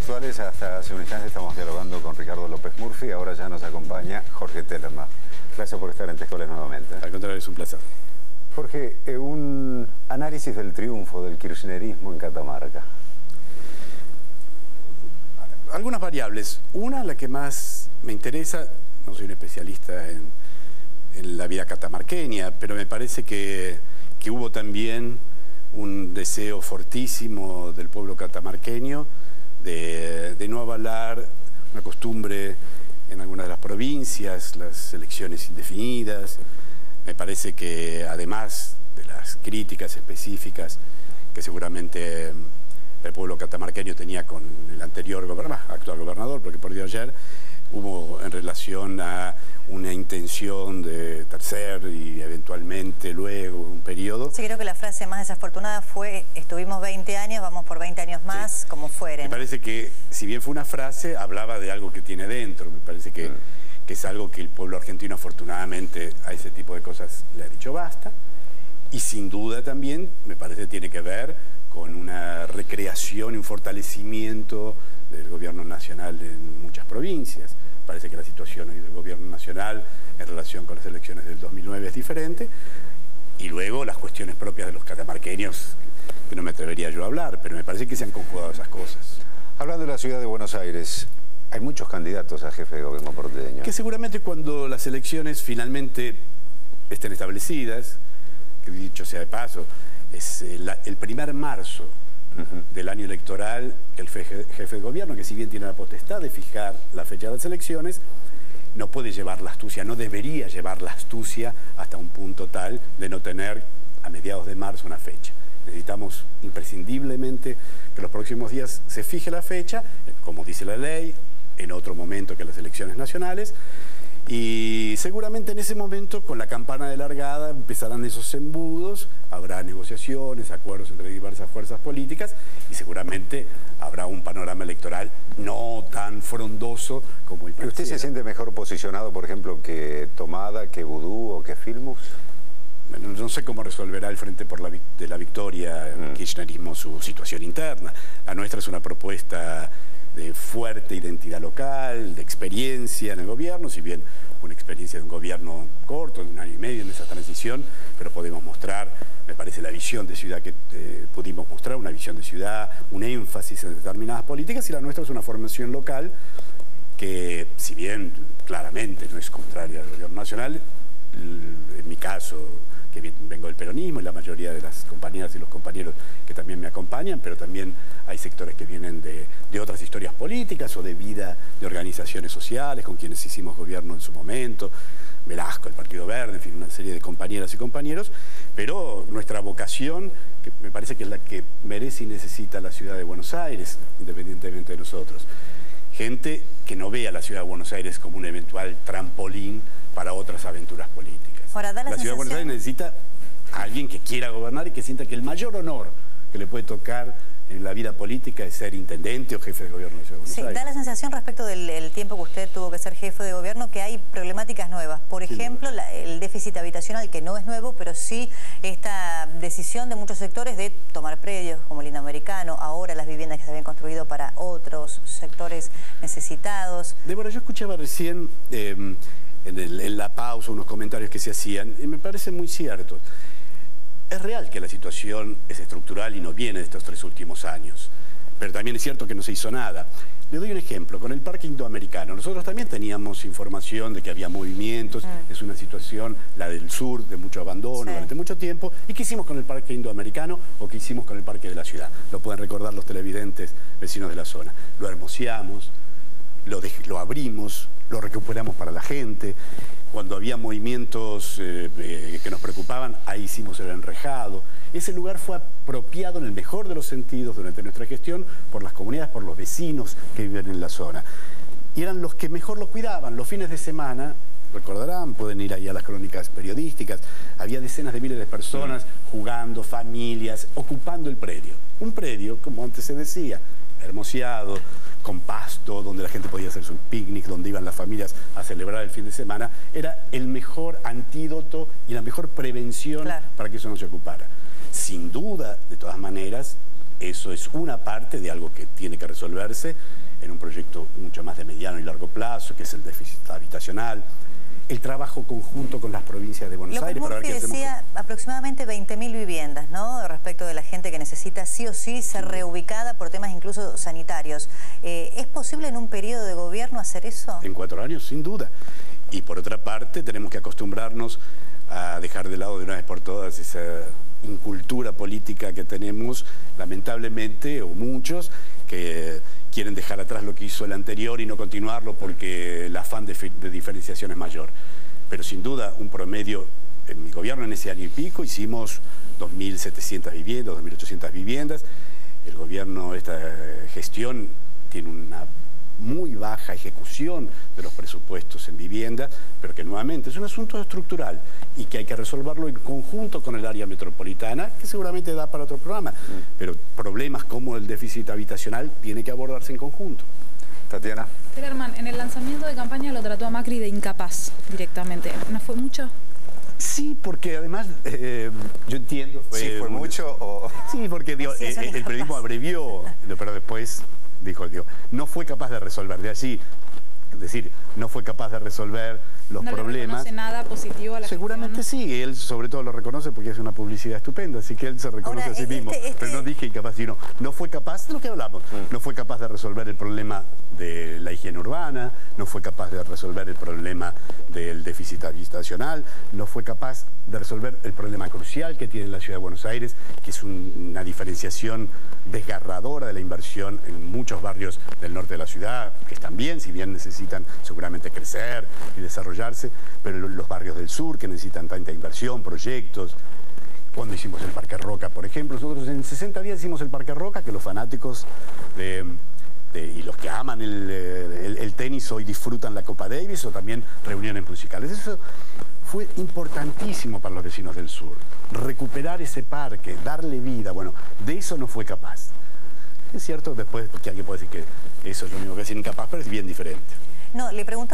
Contextuales, hasta hace un instante estamos dialogando con Ricardo López Murphy, ahora ya nos acompaña Jorge Tellerman. Gracias por estar en Textuales nuevamente. Al contrario, es un placer. Jorge, un análisis del triunfo del kirchnerismo en Catamarca. Algunas variables. Una, la que más me interesa, no soy un especialista en la vida catamarqueña, pero me parece que hubo también un deseo fortísimo del pueblo catamarqueño de no avalar una costumbre en algunas de las provincias, las elecciones indefinidas. Me parece que además de las críticas específicas que seguramente el pueblo catamarqueño tenía con el anterior actual gobernador, porque perdió ayer, hubo en relación a una intención de tercer y eventualmente luego un periodo. Sí, creo que la frase más desafortunada fue: estuvimos 20 años, vamos por 20 años más, sí, como fueren. Me parece que, si bien fue una frase, hablaba de algo que tiene dentro. Me parece que es algo que el pueblo argentino, afortunadamente, a ese tipo de cosas le ha dicho basta. Y sin duda también, me parece, tiene que ver con una recreación y un fortalecimiento del gobierno nacional en muchas provincias. Parece que la situación hoy del gobierno nacional en relación con las elecciones del 2009 es diferente. Y luego las cuestiones propias de los catamarqueños, que no me atrevería yo a hablar, pero me parece que se han conjugado esas cosas. Hablando de la ciudad de Buenos Aires, hay muchos candidatos a jefe de gobierno porteño. Que seguramente cuando las elecciones finalmente estén establecidas, que dicho sea de paso, es el primer marzo del año electoral, el jefe de gobierno, que si bien tiene la potestad de fijar la fecha de las elecciones, no puede llevar la astucia, no debería llevar la astucia hasta un punto tal de no tener a mediados de marzo una fecha. Necesitamos imprescindiblemente que los próximos días se fije la fecha, como dice la ley, en otro momento que las elecciones nacionales. Y seguramente en ese momento, con la campana de largada, empezarán esos embudos, habrá negociaciones, acuerdos entre diversas fuerzas políticas y seguramente habrá un panorama electoral no tan frondoso como el pareciera. ¿Usted se siente mejor posicionado, por ejemplo, que Tomada, que Vudú o que Filmus? No sé cómo resolverá el Frente de la Victoria, el kirchnerismo, su situación interna. La nuestra es una propuesta de fuerte identidad local, de experiencia en el gobierno, si bien una experiencia de un gobierno corto, de un año y medio en esa transición, pero podemos mostrar, me parece, la visión de ciudad que pudimos mostrar, una visión de ciudad, un énfasis en determinadas políticas, y la nuestra es una formación local que, si bien claramente no es contraria al gobierno nacional, en mi caso, que vengo del peronismo, y la mayoría de las compañeras y los compañeros que también me acompañan, pero también hay sectores que vienen de otras historias políticas o de vida de organizaciones sociales con quienes hicimos gobierno en su momento, Velasco, el Partido Verde, en fin, una serie de compañeras y compañeros, pero nuestra vocación, que me parece que es la que merece y necesita la ciudad de Buenos Aires, independientemente de nosotros. Gente que no vea a la ciudad de Buenos Aires como un eventual trampolín para otras aventuras políticas. Ahora, la ciudad de Buenos Aires necesita a alguien que quiera gobernar y que sienta que el mayor honor que le puede tocar en la vida política es ser intendente o jefe de gobierno de la ciudad de Buenos Aires. Da la sensación, respecto del tiempo que usted tuvo que ser jefe de gobierno, que hay problemáticas nuevas. Por ejemplo, el déficit habitacional, que no es nuevo, pero sí esta decisión de muchos sectores de tomar predios como el Indoamericano, ahora las viviendas que se habían construido para otros sectores necesitados. Débora, yo escuchaba recién en la pausa unos comentarios que se hacían y me parece muy cierto. Es real que la situación es estructural y no viene de estos 3 últimos años, pero también es cierto que no se hizo nada. Le doy un ejemplo, con el Parque Indoamericano. Nosotros también teníamos información de que había movimientos, es una situación, la del sur, de mucho abandono durante mucho tiempo. ¿Y qué hicimos con el Parque Indoamericano o qué hicimos con el Parque de la Ciudad? Lo pueden recordar los televidentes vecinos de la zona. Lo hermoseamos, lo abrimos, lo recuperamos para la gente. Cuando había movimientos que nos preocupaban, ahí hicimos el enrejado. Ese lugar fue apropiado en el mejor de los sentidos durante nuestra gestión por las comunidades, por los vecinos que viven en la zona. Y eran los que mejor lo cuidaban. Los fines de semana, recordarán, pueden ir ahí a las crónicas periodísticas, había decenas de miles de personas jugando, familias, ocupando el predio. Un predio, como antes se decía, hermoseado, con pasto, donde la gente podía hacer su picnic, donde iban las familias a celebrar el fin de semana, era el mejor antídoto y la mejor prevención para que eso no se ocupara. Sin duda, de todas maneras, eso es una parte de algo que tiene que resolverse en un proyecto mucho más de mediano y largo plazo, que es el déficit habitacional, el trabajo conjunto con las provincias de Buenos Aires. López Murphy decía aproximadamente 20.000 viviendas, ¿no? Respecto de la gente que necesita sí o sí ser reubicada por temas incluso sanitarios. ¿Es posible en un periodo de gobierno hacer eso? En 4 años, sin duda. Y por otra parte, tenemos que acostumbrarnos a dejar de lado de una vez por todas esa incultura política que tenemos, lamentablemente, o muchos, que quieren dejar atrás lo que hizo el anterior y no continuarlo porque el afán de diferenciación es mayor. Pero sin duda, un promedio, en mi gobierno en ese año y pico hicimos 2.700 viviendas, 2.800 viviendas. El gobierno, esta gestión, tiene una muy baja ejecución de los presupuestos en vivienda, pero que nuevamente es un asunto estructural y que hay que resolverlo en conjunto con el área metropolitana, que seguramente da para otro programa, pero problemas como el déficit habitacional tiene que abordarse en conjunto. Tatiana. Tellerman, en el lanzamiento de campaña lo trató a Macri de incapaz directamente, ¿no fue mucho? Sí, porque además, yo entiendo... ¿Sí fue mucho o...? Sí, porque digo, el periodismo abrevió, pero después... dijo, no fue capaz de resolver, de allí, es decir, no fue capaz de resolver los problemas. ¿No le reconoce nada positivo a la Seguramente gestión? Sí, él sobre todo lo reconoce porque es una publicidad estupenda, así que él se reconoce a sí mismo. Pero no dije incapaz, sino no fue capaz, de lo que hablamos, no fue capaz de resolver el problema de la higiene urbana, no fue capaz de resolver el problema del déficit habitacional, no fue capaz de resolver el problema crucial que tiene la ciudad de Buenos Aires, que es una diferenciación desgarradora de la inversión en muchos barrios del norte de la ciudad, que están bien, si bien necesitan seguramente crecer y desarrollarse, pero los barrios del sur que necesitan tanta inversión, proyectos. Cuando hicimos el Parque Roca, por ejemplo, nosotros en 60 días hicimos el Parque Roca, que los fanáticos y los que aman el tenis hoy disfrutan la Copa Davis o también reuniones musicales. Eso fue importantísimo para los vecinos del sur. Recuperar ese parque, darle vida, bueno, de eso no fue capaz. Es cierto, después que alguien puede decir que eso es lo único que es incapaz, pero es bien diferente. No, le pregunto